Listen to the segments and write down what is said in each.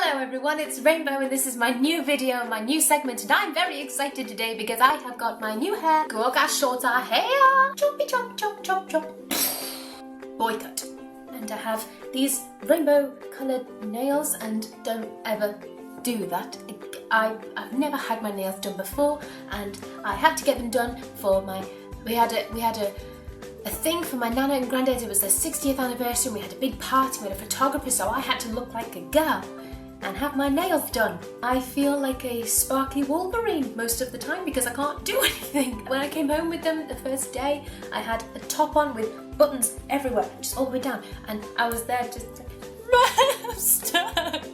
Hello everyone, it's Rainbow and this is my new video, my new segment, and I'm very excited today because I have got my new hair. Goga shorter hair. Choppy chop chop chop chop. Boycott. And I have these rainbow coloured nails and don't ever do that. I've never had my nails done before and I had to get them done for we had a thing for my nana and granddad. It was their 60th anniversary and we had a big party, we had a photographer, so I had to look like a girl and have my nails done. I feel like a sparkly Wolverine most of the time because I can't do anything. When I came home with them the first day, I had a top on with buttons everywhere, just all the way down, and I was there just I'm stuck.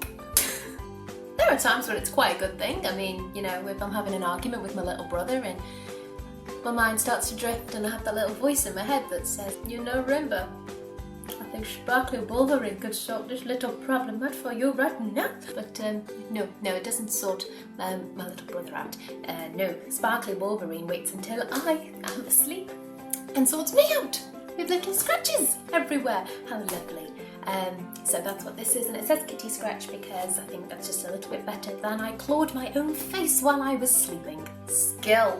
There are times when it's quite a good thing. I mean, you know, if I'm having an argument with my little brother and my mind starts to drift and I have that little voice in my head that says, you know, Rainbow, I think Sparkly Wolverine could sort this little problem out for you right now. But no, it doesn't sort my little brother out. No, Sparkly Wolverine waits until I am asleep and sorts me out with little scratches everywhere. How lovely. So that's what this is, and it says Kitty Scratch because I think that's just a little bit better than I clawed my own face while I was sleeping. Skill.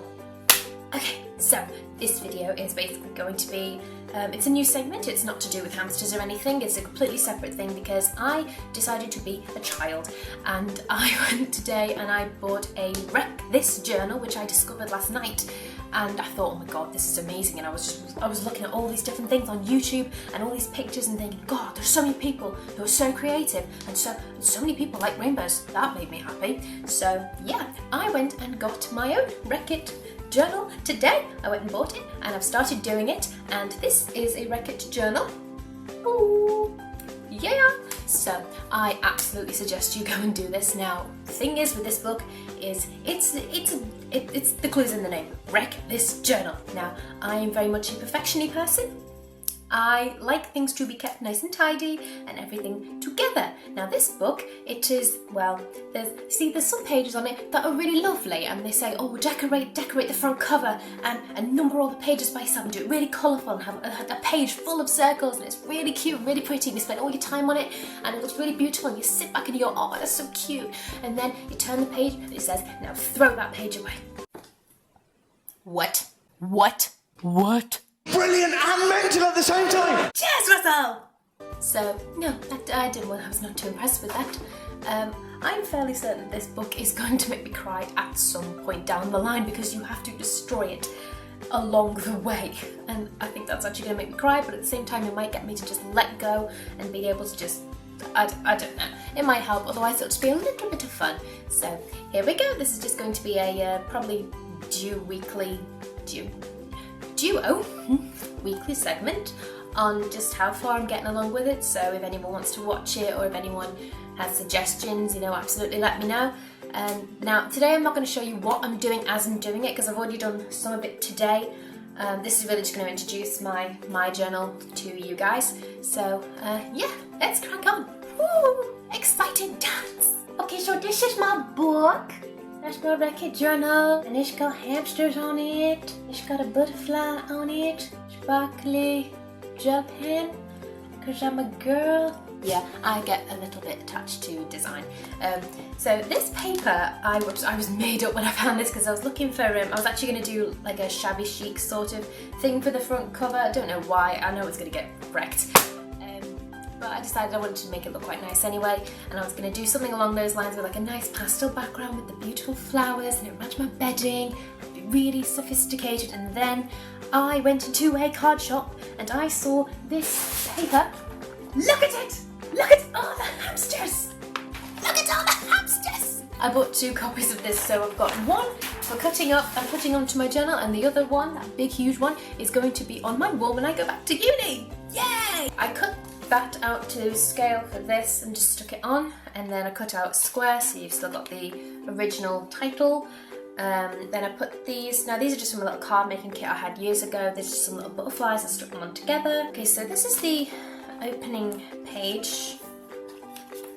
Okay, so this video is basically going to be, it's a new segment. It's not to do with hamsters or anything, it's a completely separate thing because I decided to be a child and I went today and I bought a Wreck This journal which I discovered last night, and I thought, oh my god, this is amazing, and I was looking at all these different things on YouTube and all these pictures and thinking, god, there's so many people who are so creative and so many people like rainbows. That made me happy. So yeah, I went and got my own Wreck It journal today. I went and bought it and I've started doing it, and this is a Wreck It journal. Ooh, yeah! So I absolutely suggest you go and do this. Now the thing is with this book is it's the clues in the name, Wreck This journal. Now I am very much a perfection-y person. I like things to be kept nice and tidy and everything together. Now this book, it is, well, there's some pages on it that are really lovely and they say, oh, decorate the front cover and number all the pages by yourself and do it really colourful and have a page full of circles and it's really cute and really pretty and you spend all your time on it and it looks really beautiful and you sit back and you go, oh, that's so cute. And then you turn the page and it says, now throw that page away. What? Brilliant and mental at the same time! Cheers, Russell! So, no, I was not too impressed with that. I'm fairly certain this book is going to make me cry at some point down the line because you have to destroy it along the way. And I think that's actually going to make me cry, but at the same time it might get me to just let go and be able to just, I don't know. It might help, otherwise it'll just be a little bit of fun. So, here we go. This is just going to be a probably duo weekly segment on just how far I'm getting along with it. So if anyone wants to watch it or if anyone has suggestions, you know, absolutely let me know. Now today I'm not going to show you what I'm doing as I'm doing it because I've already done some of it today. This is really just going to introduce my journal to you guys. So yeah, let's crack on. Woo! Exciting dance! Okay, so this is my book. That's my Wreck It journal, and it's got hamsters on it. It's got a butterfly on it. Sparkly jump hen, cause I'm a girl. Yeah, I get a little bit attached to design. So this paper, I was made up when I found this because I was looking for, I was actually going to do like a shabby chic sort of thing for the front cover. I don't know why, I know it's going to get wrecked. But I decided I wanted to make it look quite nice anyway, and I was going to do something along those lines with like a nice pastel background with the beautiful flowers and it matched my bedding, it'd be really sophisticated. And then I went into a card shop and I saw this paper. Look at it! Look at all the hamsters! Look at all the hamsters! I bought 2 copies of this, so I've got one for cutting up and putting onto my journal, and the other one, that big huge one, is going to be on my wall when I go back to uni! Yay! I cut that out to scale for this and just stuck it on, and then I cut out a square so you've still got the original title. Then I put these, now these are just from a little card making kit I had years ago. There's just some little butterflies, I stuck them on together. Okay, so this is the opening page.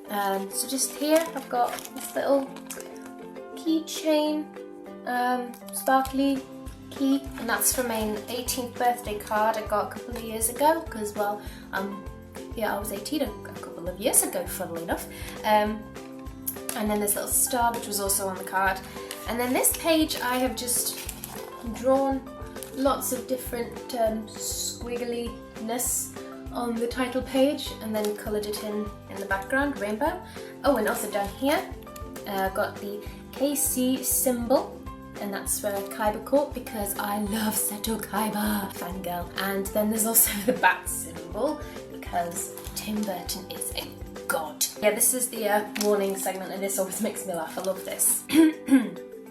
So just here I've got this little keychain, sparkly key, and that's from an 18th birthday card I got a couple of years ago because, well, yeah, I was 18 a couple of years ago, funnily enough. And then this little star, which was also on the card. And then this page, I have just drawn lots of different squiggliness on the title page, and then coloured it in the background, rainbow. Oh, and also down here, I've got the KC symbol, and that's for Kaiba Corp because I love Seto Kaiba, fangirl. And then there's also the bat symbol because Tim Burton is a god. Yeah, this is the warning segment, and this always makes me laugh. I love this.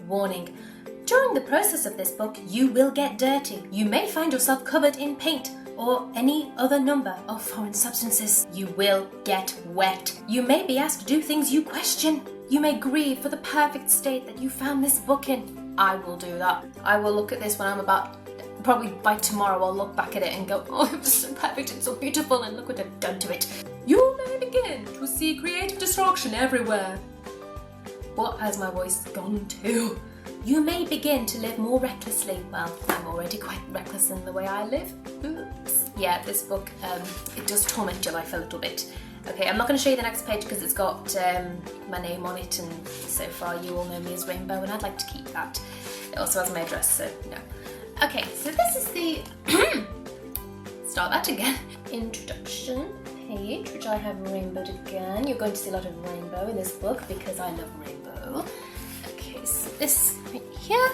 Warning. During the process of this book, you will get dirty. You may find yourself covered in paint or any other number of foreign substances. You will get wet. You may be asked to do things you question. You may grieve for the perfect state that you found this book in. I will do that. I will look at this when I'm about, probably by tomorrow I'll look back at it and go, oh, it was so perfect and so beautiful, and look what I've done to it. You may begin to see creative destruction everywhere. What has my voice gone to? You may begin to live more recklessly. Well, I'm already quite reckless in the way I live. Oops. Yeah, this book, it does torment your life a little bit. Okay, I'm not going to show you the next page because it's got my name on it, and so far you all know me as Rainbow, and I'd like to keep that. It also has my address, so no. Okay, so this is the start that again. Introduction page, which I have rainbowed again. You're going to see a lot of rainbow in this book because I love rainbow. Okay, so this right here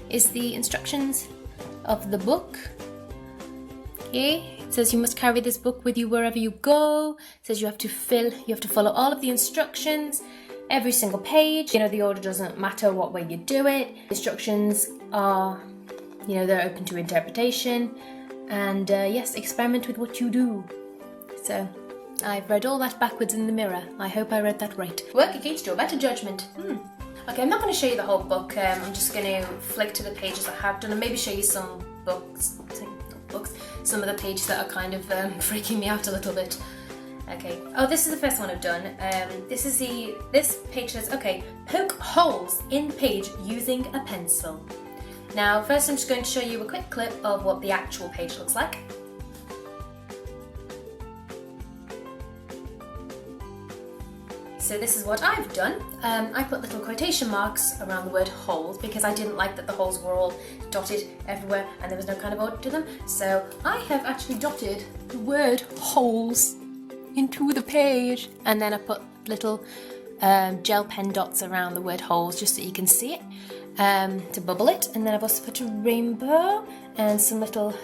is the instructions of the book. Okay, it says you must carry this book with you wherever you go. It says you have to follow all of the instructions, every single page. You know, the order doesn't matter what way you do it. Instructions are, you know, they're open to interpretation. And yes, experiment with what you do. So, I've read all that backwards in the mirror. I hope I read that right. Work against your better judgment. Okay, I'm not going to show you the whole book. I'm just going to flick to the pages I have done and maybe show you some some of the pages that are kind of freaking me out a little bit. Okay. Oh, this is the first one I've done. This page says, okay, poke holes in page using a pencil. Now, first I'm just going to show you a quick clip of what the actual page looks like. So this is what I've done. I put little quotation marks around the word holes because I didn't like that the holes were all dotted everywhere and there was no kind of order to them. So I have actually dotted the word holes into the page, and then I put little gel pen dots around the word holes just so you can see it to bubble it. And then I've also put a rainbow and some little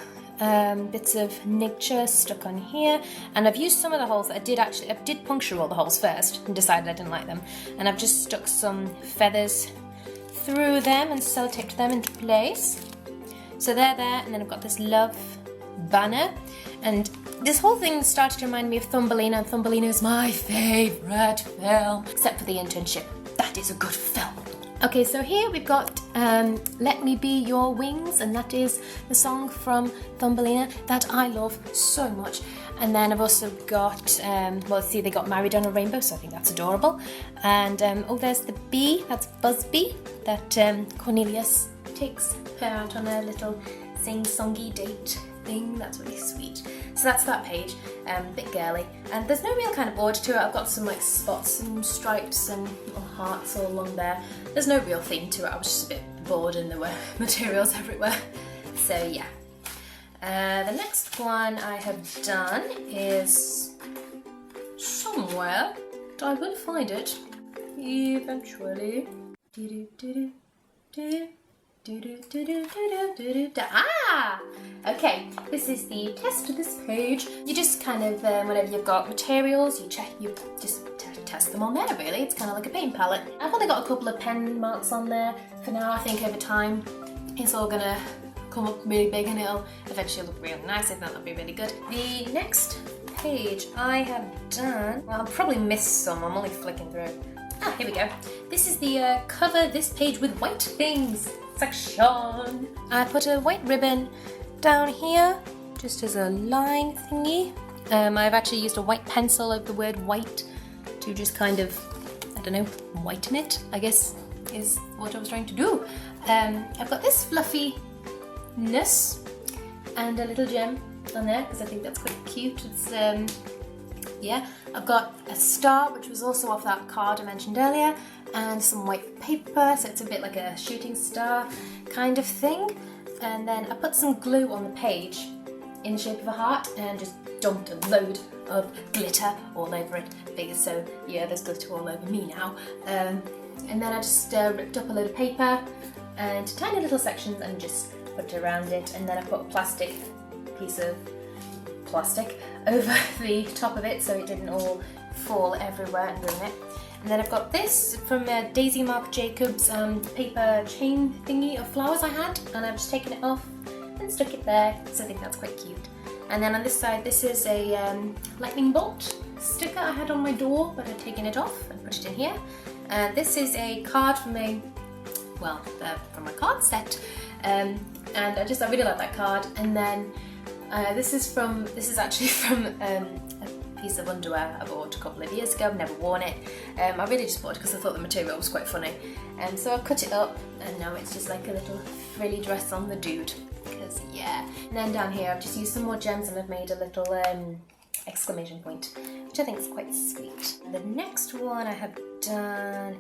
bits of nature stuck on here, and I've used some of the holes that I did puncture all the holes first and decided I didn't like them, and I've just stuck some feathers through them and sellotaped them into place. So they're there, and then I've got this love banner, and this whole thing started to remind me of Thumbelina, and Thumbelina is my favourite film, except for the internship. That is a good film. Okay, so here we've got Let Me Be Your Wings, and that is the song from Thumbelina that I love so much. And then I've also got, well, see, they got married on a rainbow, so I think that's adorable. And, oh, there's the bee, that's Busby, that Cornelius takes her out on a little sing-songy date thing. That's really sweet. So that's that page, a bit girly, and there's no real kind of order to it. I've got some like spots and stripes and little hearts all along there. There's no real theme to it. I was just a bit bored and there were materials everywhere. So yeah. The next one I have done is somewhere, but I will find it eventually. Ah! Okay, this is the test of this page. You just kind of, whenever you've got materials, you just test them on there, really. It's kind of like a paint palette. I've only got a couple of pen marks on there for now. I think over time it's all gonna come up really big and it'll eventually look really nice. I think that'll be really good. The next page I have done, well, I'll probably missed some. I'm only flicking through. Ah, here we go. This is the cover this page with white things section. I put a white ribbon down here just as a line thingy. I've actually used a white pencil over the word white to just kind of, I don't know, whiten it, I guess is what I was trying to do. I've got this fluffiness and a little gem on there because I think that's quite cute. It's, here. I've got a star, which was also off that card I mentioned earlier, and some white paper, so it's a bit like a shooting star kind of thing. And then I put some glue on the page in the shape of a heart and just dumped a load of glitter all over it, because so yeah, there's glitter all over me now. And then I just ripped up a load of paper and tiny little sections and just put it around it, and then I put a piece of plastic over the top of it so it didn't all fall everywhere and ruin it. And then I've got this from Daisy Marc Jacobs paper chain thingy of flowers I had, and I've just taken it off and stuck it there, so I think that's quite cute. And then on this side, this is a lightning bolt sticker I had on my door, but I've taken it off and put it in here. This is a card from from my card set, and I really like that card. And then this is actually from a piece of underwear I bought a couple of years ago. I've never worn it. I really just bought it because I thought the material was quite funny, and so I cut it up, and now it's just like a little frilly dress on the dude. Because yeah. And then down here I've just used some more gems and I've made a little exclamation point, which I think is quite sweet. The next one I have done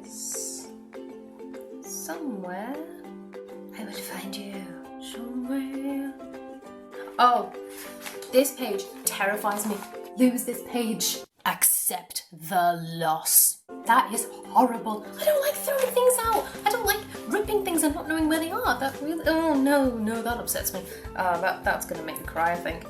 is somewhere. I will find you somewhere. Oh, this page terrifies me. Lose this page. Accept the loss. That is horrible. I don't like throwing things out. I don't like ripping things and not knowing where they are. That really, oh no, that upsets me. That's gonna make me cry, I think.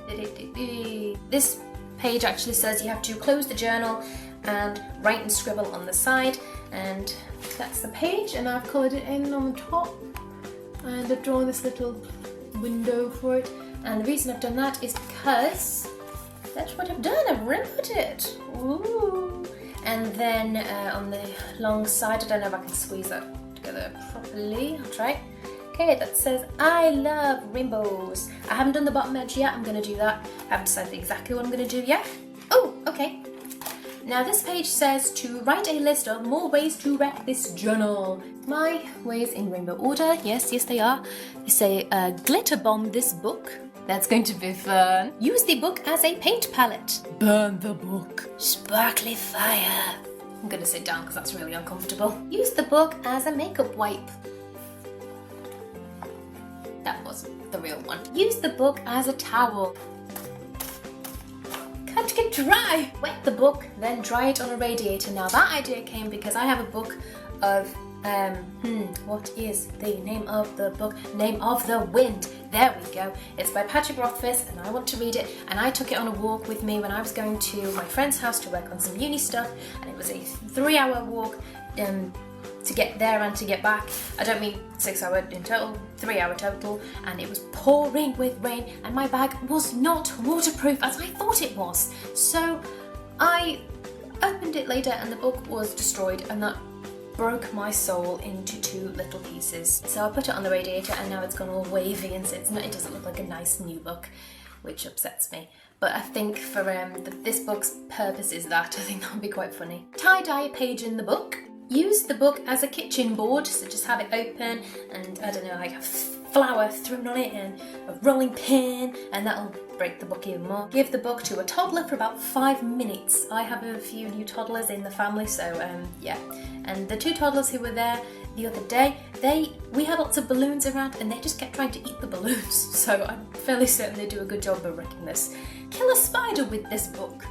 This page actually says you have to close the journal and write and scribble on the side, and that's the page, and I've coloured it in on the top, and I've drawn this little window for it. And the reason I've done that is because that's what I've done. I've ripped it. Ooh. And then on the long side, I don't know if I can squeeze that together properly. I'll try. Okay, that says I love rainbows. I haven't done the bottom edge yet. I'm going to do that. I haven't decided exactly what I'm going to do yet. Oh, okay. Now this page says to write a list of more ways to wreck this journal. My ways in rainbow order. Yes, they are. They say glitter bomb this book. That's going to be fun. Use the book as a paint palette. Burn the book. Sparkly fire. I'm gonna sit down because that's really uncomfortable. Use the book as a makeup wipe. That wasn't the real one. Use the book as a towel. Can't get dry. Wet the book, then dry it on a radiator. Now that idea came because I have a book of what is the name of the book? Name of the Wind. There we go. It's by Patrick Rothfuss, and I want to read it, and I took it on a walk with me when I was going to my friend's house to work on some uni stuff, and it was a 3-hour walk to get there and to get back. I don't mean 6 hours in total, 3 hour total, and it was pouring with rain, and my bag was not waterproof as I thought it was. So I opened it later and the book was destroyed, and that broke my soul into 2 little pieces. So I put it on the radiator, and now it's gone all wavy, and so it doesn't look like a nice new book, which upsets me. But I think for this book's purpose is that, I think that would be quite funny. Tie-dye a page in the book. Use the book as a kitchen board, so just have it open and, I don't know, like a flower thrown on it and a rolling pin, and that'll break the book even more. Give the book to a toddler for about 5 minutes. I have a few new toddlers in the family, so yeah. And the 2 toddlers who were there the other day, we had lots of balloons around and they just kept trying to eat the balloons. So I'm fairly certain they do a good job of wrecking this. Kill a spider with this book.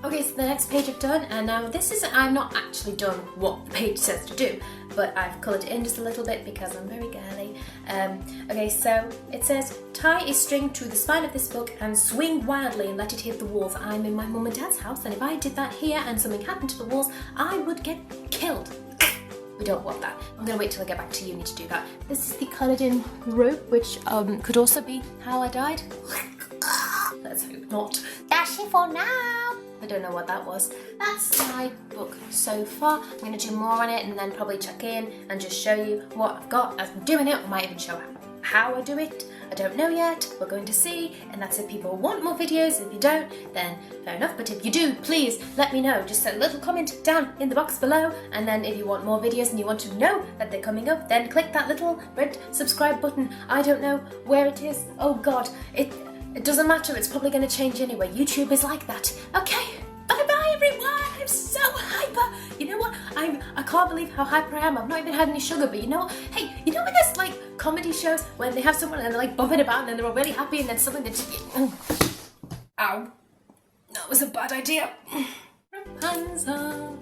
Okay, so the next page I've done, and now this is, I've not actually done what the page says to do, but I've coloured it in just a little bit because I'm very girly. Okay, so it says, tie a string to the spine of this book and swing wildly and let it hit the walls. I'm in my mum and dad's house, and if I did that here and something happened to the walls, I would get killed. We don't want that. I'm going to wait till I get back to uni to do that. This is the coloured in rope, which could also be how I died. Let's hope not. That's it for now. I don't know what that was. That's my book so far. I'm going to do more on it and then probably check in and just show you what I've got as I'm doing it. I might even show how I do it. I don't know yet. We're going to see, and that's if people want more videos. If you don't, then fair enough. But if you do, please let me know. Just a little comment down in the box below, and then if you want more videos and you want to know that they're coming up, then click that little red subscribe button. I don't know where it is. Oh God, it doesn't matter. It's probably going to change anyway. YouTube is like that. Okay, bye bye everyone. I'm so hyper. You know what? I can't believe how hyper I am. I've not even had any sugar, but you know what? Hey, you know when there's like comedy shows when they have someone and they're like bumping about and then they're all really happy and then suddenly they just ow. That was a bad idea. Rapunzel.